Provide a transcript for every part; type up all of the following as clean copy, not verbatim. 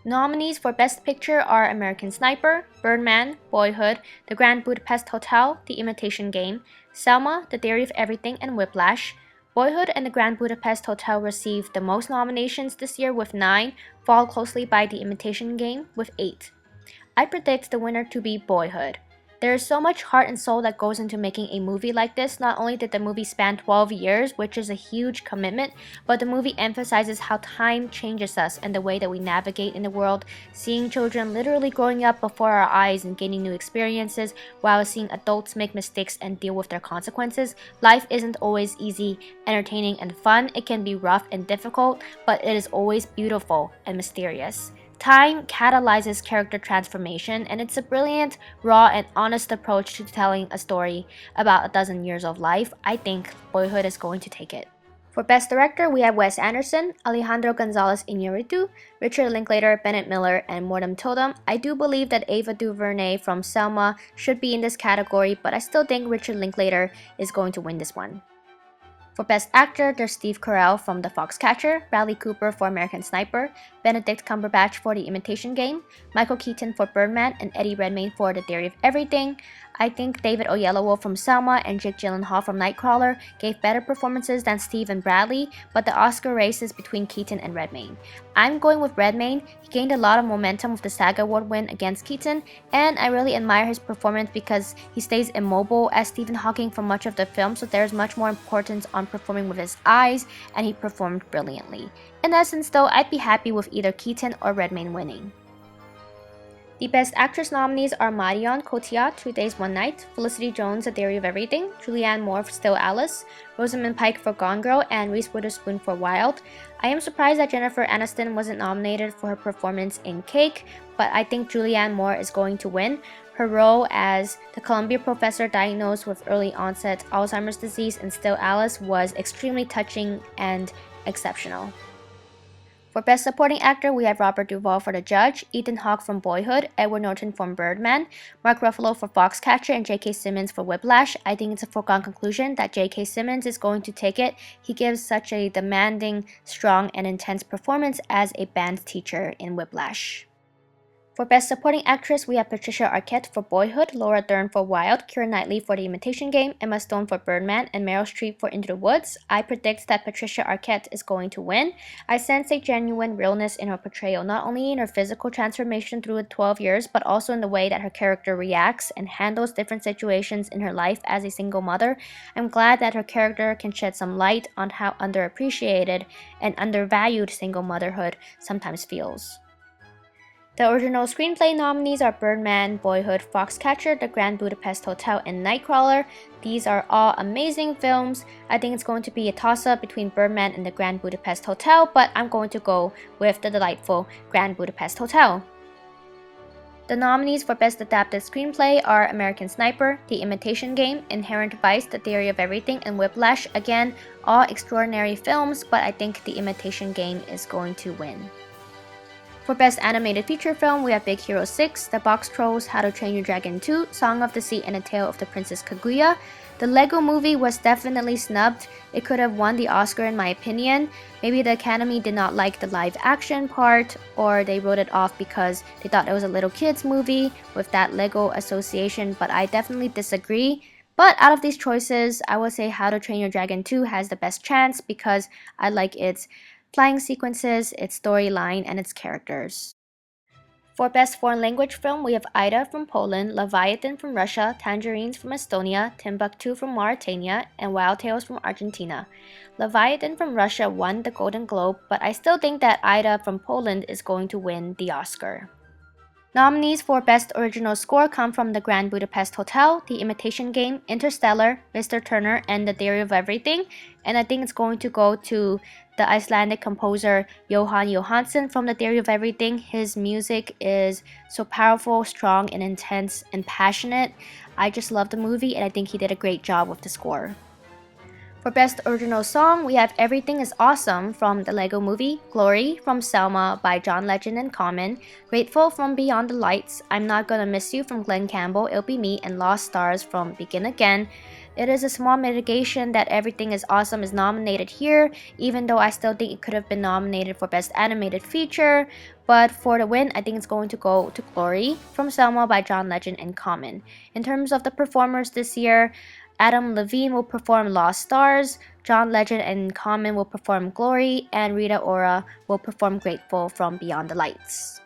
Nominees for Best Picture are American Sniper, Birdman, Boyhood, The Grand Budapest Hotel, The Imitation Game, Selma, The Theory of Everything, and Whiplash. Boyhood and The Grand Budapest Hotel received the most nominations this year with 9, followed closely by The Imitation Game with 8. I predict the winner to be Boyhood. There is so much heart and soul that goes into making a movie like this. Not only did the movie span 12 years, which is a huge commitment, but the movie emphasizes how time changes us and the way that we navigate in the world, seeing children literally growing up before our eyes and gaining new experiences, while seeing adults make mistakes and deal with their consequences. Life isn't always easy, entertaining, and fun. It can be rough and difficult, but it is always beautiful and mysterious. Time catalyzes character transformation, and it's a brilliant, raw, and honest approach to telling a story about a dozen years of life. I think Boyhood is going to take it. For Best Director, we have Wes Anderson, Alejandro Gonzalez Iñárritu, Richard Linklater, Bennett Miller, and Mortem Todem. I do believe that Ava DuVernay from Selma should be in this category, but I still think Richard Linklater is going to win this one. For Best Actor, there's Steve Carell from The Foxcatcher, Bradley Cooper for American Sniper, Benedict Cumberbatch for The Imitation Game, Michael Keaton for Birdman, and Eddie Redmayne for The Theory of Everything. I think David Oyelowo from Selma and Jake Gyllenhaal from Nightcrawler gave better performances than Steve and Bradley, but the Oscar race is between Keaton and Redmayne. I'm going with Redmayne. He gained a lot of momentum with the SAG Award win against Keaton, and I really admire his performance because he stays immobile as Stephen Hawking for much of the film, so there's much more importance on performing with his eyes, and he performed brilliantly. In essence though, I'd be happy with either Keaton or Redmayne winning. The Best Actress nominees are Marion Cotillard, 2 Days, One Night, Felicity Jones, A Theory of Everything, Julianne Moore for Still Alice, Rosamund Pike for Gone Girl, and Reese Witherspoon for Wild. I am surprised that Jennifer Aniston wasn't nominated for her performance in Cake, but I think Julianne Moore is going to win. Her role as the Columbia professor diagnosed with early onset Alzheimer's disease in Still Alice was extremely touching and exceptional. For Best Supporting Actor, we have Robert Duvall for The Judge, Ethan Hawke from Boyhood, Edward Norton from Birdman, Mark Ruffalo for Foxcatcher, and J.K. Simmons for Whiplash. I think it's a foregone conclusion that J.K. Simmons is going to take it. He gives such a demanding, strong, and intense performance as a band teacher in Whiplash. For Best Supporting Actress, we have Patricia Arquette for Boyhood, Laura Dern for Wild, Keira Knightley for The Imitation Game, Emma Stone for Birdman, and Meryl Streep for Into the Woods. I predict that Patricia Arquette is going to win. I sense a genuine realness in her portrayal, not only in her physical transformation through the 12 years, but also in the way that her character reacts and handles different situations in her life as a single mother. I'm glad that her character can shed some light on how underappreciated and undervalued single motherhood sometimes feels. The original screenplay nominees are Birdman, Boyhood, Foxcatcher, The Grand Budapest Hotel, and Nightcrawler. These are all amazing films. I think it's going to be a toss-up between Birdman and The Grand Budapest Hotel, but I'm going to go with the delightful Grand Budapest Hotel. The nominees for Best Adapted Screenplay are American Sniper, The Imitation Game, Inherent Vice, The Theory of Everything, and Whiplash. Again, all extraordinary films, but I think The Imitation Game is going to win. For Best Animated Feature Film, we have Big Hero 6, The Box Trolls, How to Train Your Dragon 2, Song of the Sea, and A Tale of the Princess Kaguya. The Lego Movie was definitely snubbed. It could have won the Oscar in my opinion. Maybe the Academy did not like the live action part, or they wrote it off because they thought it was a little kids movie with that Lego association, but I definitely disagree. But out of these choices, I would say How to Train Your Dragon 2 has the best chance because I like its flying sequences, its storyline, and its characters. For Best Foreign Language Film, we have Ida from Poland, Leviathan from Russia, Tangerines from Estonia, Timbuktu from Mauritania, and Wild Tales from Argentina. Leviathan from Russia won the Golden Globe, but I still think that Ida from Poland is going to win the Oscar. Nominees for Best Original Score come from The Grand Budapest Hotel, The Imitation Game, Interstellar, Mr. Turner, and The Theory of Everything, and I think it's going to go to the Icelandic composer Jóhann Jóhannsson from The Theory of Everything. His music is so powerful, strong, and intense and passionate. I just love the movie, and I think he did a great job with the score. For Best Original Song, we have Everything is Awesome from the Lego Movie, Glory from Selma by John Legend and Common, Grateful from Beyond the Lights, I'm Not Gonna Miss You from Glenn Campbell, It'll Be Me, and Lost Stars from Begin Again. It is a small mitigation that Everything is Awesome is nominated here, even though I still think it could have been nominated for Best Animated Feature. But for the win, I think it's going to go to Glory from Selma by John Legend and Common. In terms of the performers this year, Adam Levine will perform Lost Stars, John Legend and Common will perform Glory, and Rita Ora will perform Grateful from Beyond the Lights.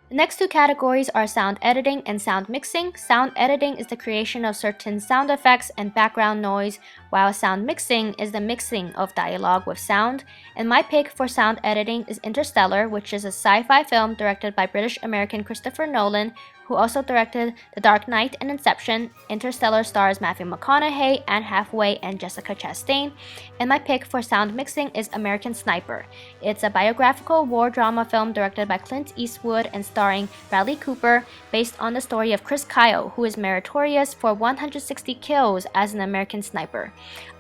The next two categories are sound editing and sound mixing. Sound editing is the creation of certain sound effects and background noise, while sound mixing is the mixing of dialogue with sound. And my pick for sound editing is Interstellar, which is a sci-fi film directed by British-American Christopher Nolan, who also directed The Dark Knight and Inception. Interstellar stars Matthew McConaughey, Anne Hathaway, and Jessica Chastain. And my pick for sound mixing is American Sniper. It's a biographical war drama film directed by Clint Eastwood and starring Bradley Cooper, based on the story of Chris Kyle, who is meritorious for 160 kills as an American sniper.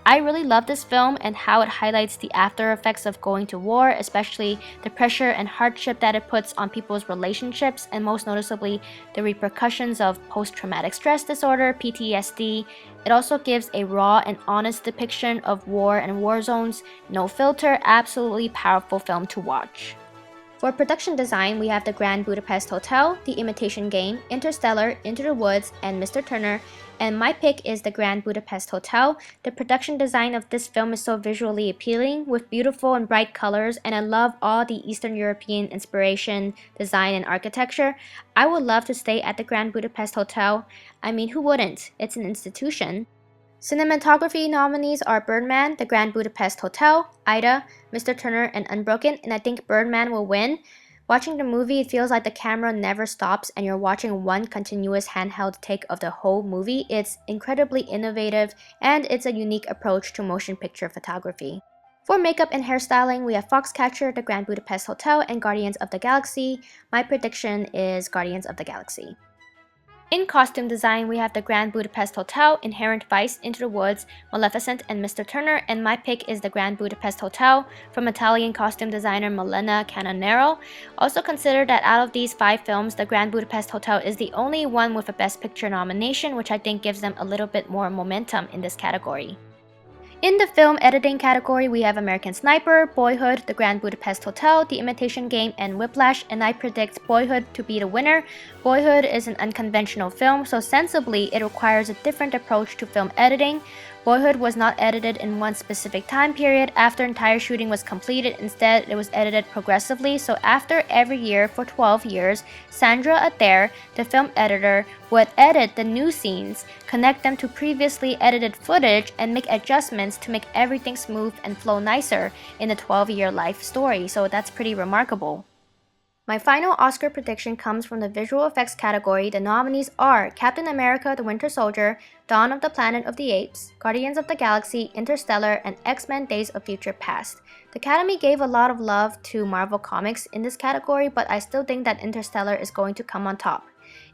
I really love this film and how it highlights the after effects of going to war, especially the pressure and hardship that it puts on people's relationships, and most noticeably the repercussions of post-traumatic stress disorder, PTSD. It also gives a raw and honest depiction of war and war zones. No filter, absolutely powerful film to watch. For production design, we have The Grand Budapest Hotel, The Imitation Game, Interstellar, Into the Woods, and Mr. Turner, and my pick is The Grand Budapest Hotel. The production design of this film is so visually appealing with beautiful and bright colors, and I love all the Eastern European inspiration, design, and architecture. I would love to stay at The Grand Budapest Hotel. I mean, who wouldn't? It's an institution. Cinematography nominees are Birdman, The Grand Budapest Hotel, Ida, Mr. Turner, and Unbroken, and I think Birdman will win. Watching the movie, it feels like the camera never stops and you're watching one continuous handheld take of the whole movie. It's incredibly innovative and it's a unique approach to motion picture photography. For makeup and hairstyling, we have Foxcatcher, The Grand Budapest Hotel, and Guardians of the Galaxy. My prediction is Guardians of the Galaxy. In costume design, we have The Grand Budapest Hotel, Inherent Vice, Into the Woods, Maleficent, and Mr. Turner, and my pick is The Grand Budapest Hotel from Italian costume designer Milena Canonero. Also consider that out of these 5 films, The Grand Budapest Hotel is the only one with a Best Picture nomination, which I think gives them a little bit more momentum in this category. In the film editing category, we have American Sniper, Boyhood, The Grand Budapest Hotel, The Imitation Game, and Whiplash, and I predict Boyhood to be the winner. Boyhood is an unconventional film, so sensibly it requires a different approach to film editing. Boyhood was not edited in one specific time period after entire shooting was completed. Instead, it was edited progressively, so after every year for 12 years, Sandra Adair, the film editor, would edit the new scenes, connect them to previously edited footage, and make adjustments to make everything smooth and flow nicer in the 12-year life story, so that's pretty remarkable. My final Oscar prediction comes from the visual effects category. The nominees are Captain America: The Winter Soldier, Dawn of the Planet of the Apes, Guardians of the Galaxy, Interstellar, and X-Men: Days of Future Past. The Academy gave a lot of love to Marvel Comics in this category, but I still think that Interstellar is going to come on top.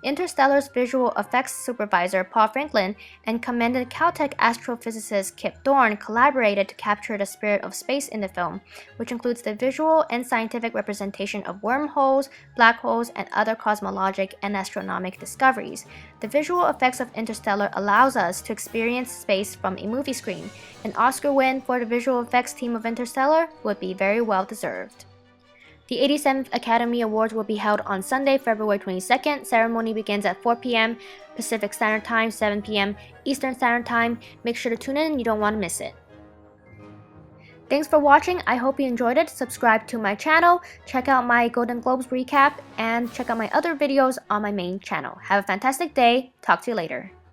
Interstellar's visual effects supervisor Paul Franklin and commended Caltech astrophysicist Kip Thorne collaborated to capture the spirit of space in the film, which includes the visual and scientific representation of wormholes, black holes, and other cosmologic and astronomic discoveries. The visual effects of Interstellar allows us to experience space from a movie screen. An Oscar win for the visual effects team of Interstellar would be very well deserved. The 87th Academy Awards will be held on Sunday, February 22nd. Ceremony begins at 4 p.m. Pacific Standard Time, 7 p.m. Eastern Standard Time. Make sure to tune in, you don't want to miss it. Thanks for watching. I hope you enjoyed it. Subscribe to my channel, check out my Golden Globes recap, and check out my other videos on my main channel. Have a fantastic day. Talk to you later.